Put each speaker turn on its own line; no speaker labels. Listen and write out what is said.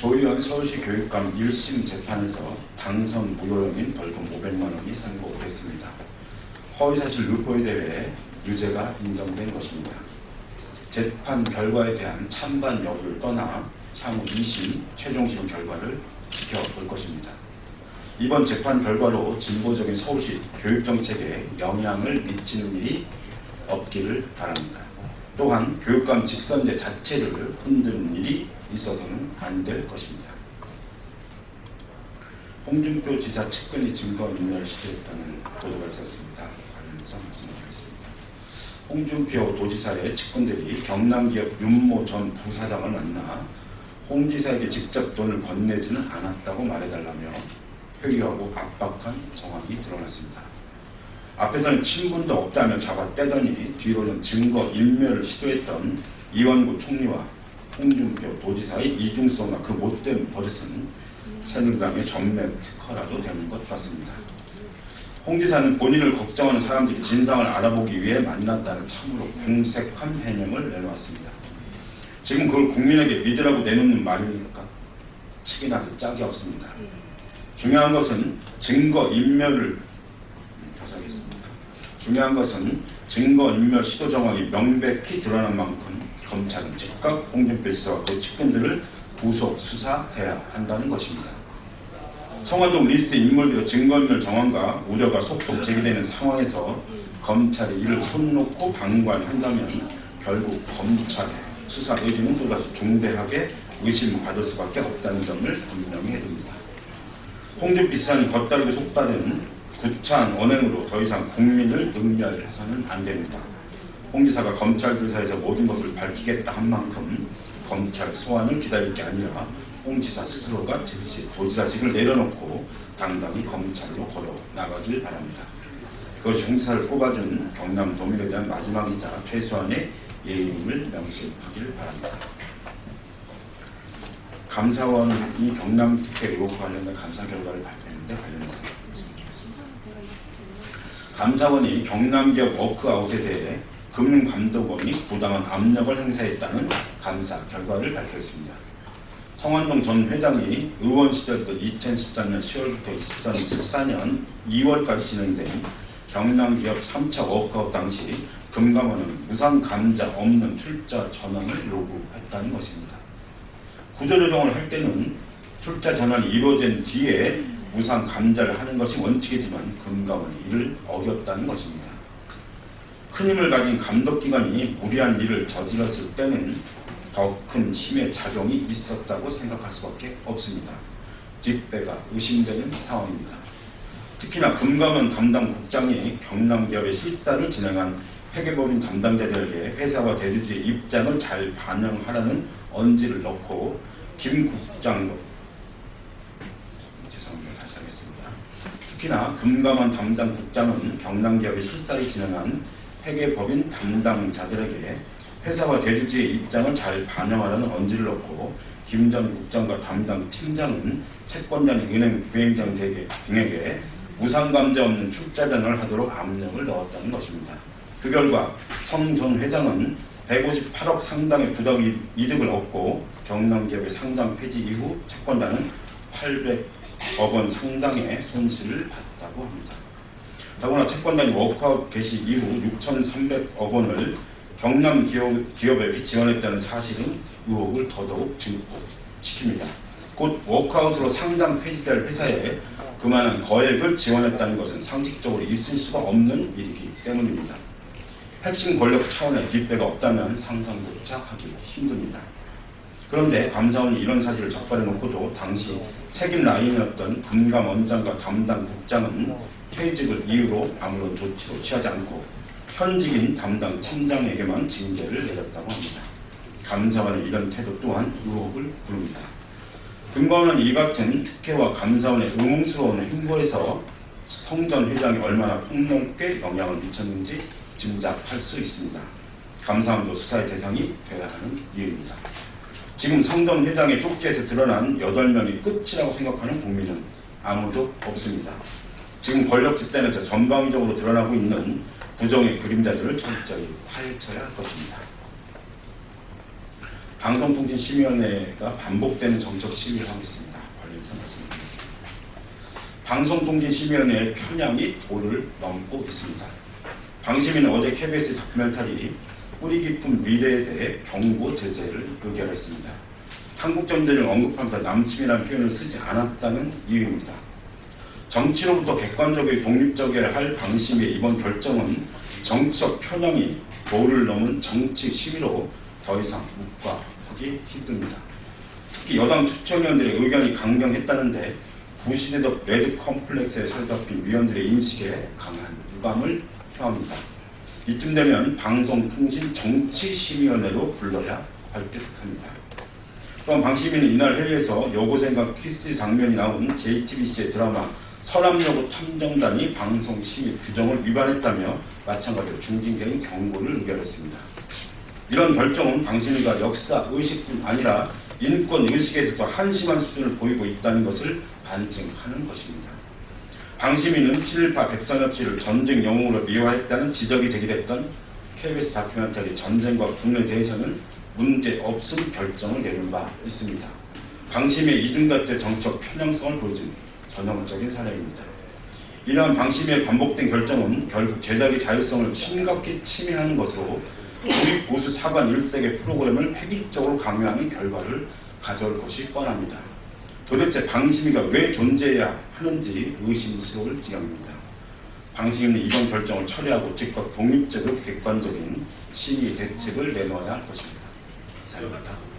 조희연 서울시 교육감 1심 재판에서 당선 무효형인 벌금 500만 원이 선고됐습니다. 허위사실 유포에 대해 유죄가 인정된 것입니다. 재판 결과에 대한 찬반 여부를 떠나 향후 2심, 최종심 결과를 지켜볼 것입니다. 이번 재판 결과로 진보적인 서울시 교육정책에 영향을 미치는 일이 없기를 바랍니다. 또한 교육감 직선제 자체를 흔드는 일이 있어서는 안 될 것입니다. 홍준표 지사 측근이 증거인멸을 시도했다는 보도가 있었습니다. 관련해서 말씀드리겠습니다. 홍준표 도지사의 측근들이 경남기업 윤모 전 부사장을 만나 홍 지사에게 직접 돈을 건네지는 않았다고 말해달라며 회유하고 압박한 정황이 드러났습니다. 앞에서는 친분도 없다며 잡아떼더니 뒤로는 증거인멸을 시도했던 이원구 총리와 홍준표 도지사의 이중성과 그 못된 버릇은 새누리당의 전매 특허라도 되는 것 같습니다. 홍 지사는 본인을 걱정하는 사람들이 진상을 알아보기 위해 만났다는 참으로 궁색한 해명을 내놓았습니다. 지금 그걸 국민에게 믿으라고 내놓는 말입니까? 책임나기 짝이 없습니다. 중요한 것은 증거인멸 시도 정황이 명백히 드러난 만큼 검찰은 즉각 홍준표 지사와 그 측근들을 구속 수사해야 한다는 것입니다. 성완종 리스트 인물들의 증거인멸 정황과 우려가 속속 제기되는 상황에서 검찰이 이를 손 놓고 방관한다면 결국 검찰의 수사 의지는 또다시 중대하게 의심받을 수밖에 없다는 점을 분명히 해둡니다. 홍준표 지사는 겉다르게 속다른 구차한 언행으로 더 이상 국민을 능멸해서는 안 됩니다. 홍 지사가 검찰 조사에서 모든 것을 밝히겠다 한 만큼 검찰 소환을 기다릴 게 아니라 홍 지사 스스로가 즉시 도지사직을 내려놓고 당당히 검찰로 걸어 나가길 바랍니다. 그것이 홍 지사를 뽑아준 경남도민에 대한 마지막이자 최소한의 예의임을 명심하길 바랍니다. 감사원이 경남특혜 의혹과 관련된 감사 결과를 발표했는데 관련해서 말씀드리겠습니다. 감사원이 경남기업 워크아웃에 대해 금융감독원이 부당한 압력을 행사했다는 감사 결과를 발표했습니다. 성완종 전 회장이 의원 시절부터 2014년 10월부터 2014년 2월까지 진행된 경남기업 3차 워크아웃 당시 금감원은 무상감자 없는 출자 전환을 요구했다는 것입니다. 구조조정을 할 때는 출자 전환이 이루어진 뒤에 무상감자를 하는 것이 원칙이지만 금감원이 이를 어겼다는 것입니다. 큰 힘을 가진 감독기관이 무리한 일을 저질렀을 때는 더 큰 힘의 작용이 있었다고 생각할 수밖에 없습니다. 뒷배가 의심되는 상황입니다. 특히나 금감원 담당 국장이 경남기업의 실사를 진행한 회계법인 담당자들에게 회사와 대주주의 입장을 잘 반영하라는 언지를 넣고 김 국장도 다시 하겠습니다. 특히나 금감원 담당 국장은 경남기업의 실사를 진행한 회계법인 담당자들에게 회사와 대주주의 입장을 잘 반영하라는 언지를 넣고 김 전 국장과 담당 팀장은 채권자인 은행 부행장 등에게 무상감자 없는 출자 전환을 하도록 압력을 넣었다는 것입니다. 그 결과 성 전 회장은 158억 상당의 부당 이득을 얻고 경남기업의 상장 폐지 이후 채권자는 800억 원 상당의 손실을 봤다고 합니다. 더구나 채권자는 워크아웃 개시 이후 6,300억 원을 경남기업에게 지원했다는 사실은 의혹을 더더욱 증폭시킵니다. 곧 워크아웃으로 상장 폐지될 회사에 그만한 거액을 지원했다는 것은 상식적으로 있을 수가 없는 일이기 때문입니다. 핵심 권력 차원의 뒷배가 없다면 상상조차 하기 힘듭니다. 그런데 감사원이 이런 사실을 적발해 놓고도 당시 책임 라인이었던 금감원장과 담당 국장은 퇴직을 이유로 아무런 조치도 취하지 않고 현직인 담당 팀장에게만 징계를 내렸다고 합니다. 감사원의 이런 태도 또한 의혹을 부릅니다. 금감원은 이 같은 특혜와 감사원의 의문스러운 행보에서 성 전 회장이 얼마나 폭넓게 영향을 미쳤는지 짐작할 수 있습니다. 감사원도 수사의 대상이 되어야 하는 이유입니다. 지금 성 전 회장의 쪽지에서 드러난 8명이 끝이라고 생각하는 국민은 아무도 없습니다. 지금 권력 집단에서 전방위적으로 드러나고 있는 부정의 그림자들을 철저히 파헤쳐야 할 것입니다. 방송통신심의위원회가 반복되는 정책 시위를 하고 있습니다. 관련해서 말씀드리겠습니다. 방송통신심의위원회의 편향이 도를 넘고 있습니다. 방심위는 어제 KBS 다큐멘터리 뿌리 깊은 미래에 대해 경고 제재를 의결했습니다. 한국 전쟁을 언급하면서 남침이라는 표현을 쓰지 않았다는 이유입니다. 정치로부터 객관적이고 독립적이어야 할 방심의 이번 결정은 정치적 편향이 도를 넘은 정치 시위로 더 이상 묵과하기 힘듭니다. 특히 여당 추천위원들의 의견이 강경했다는데 부시대적 레드 컴플렉스에 사로잡힌 위원들의 인식에 강한 유감을 표합니다. 이쯤 되면 방송통신 정치심의위원회로 불러야 할 듯합니다. 또한 방심위는 이날 회의에서 여고생과 키스 장면이 나온 JTBC의 드라마 서남여고 탐정단이 방송심의 규정을 위반했다며 마찬가지로 중징계인 경고를 의결했습니다. 이런 결정은 방심위가 역사의식뿐 아니라 인권의식에서도 한심한 수준을 보이고 있다는 것을 반증하는 것입니다. 방심위는 7.18 백선엽씨를 전쟁 영웅으로 미화했다는 지적이 제기됐던 KBS 다큐멘터리 전쟁과 국내에 대해서는 문제없음 결정을 내린 바 있습니다. 방심위의 이중잣대 정책 편향성을 보여준 전형적인 사례입니다. 이러한 방심위의 반복된 결정은 결국 제작의 자율성을 심각히 침해하는 것으로 우리 보수 사관 1세계 프로그램을 획일적으로 강요하는 결과를 가져올 것이 뻔합니다. 도대체 방심위가 왜 존재해야 하는지 의심스러울 지경입니다. 방심위는 이번 결정을 처리하고 즉각 독립적이고 객관적인 심의 대책을 내놓아야 할 것입니다. 감사합니다.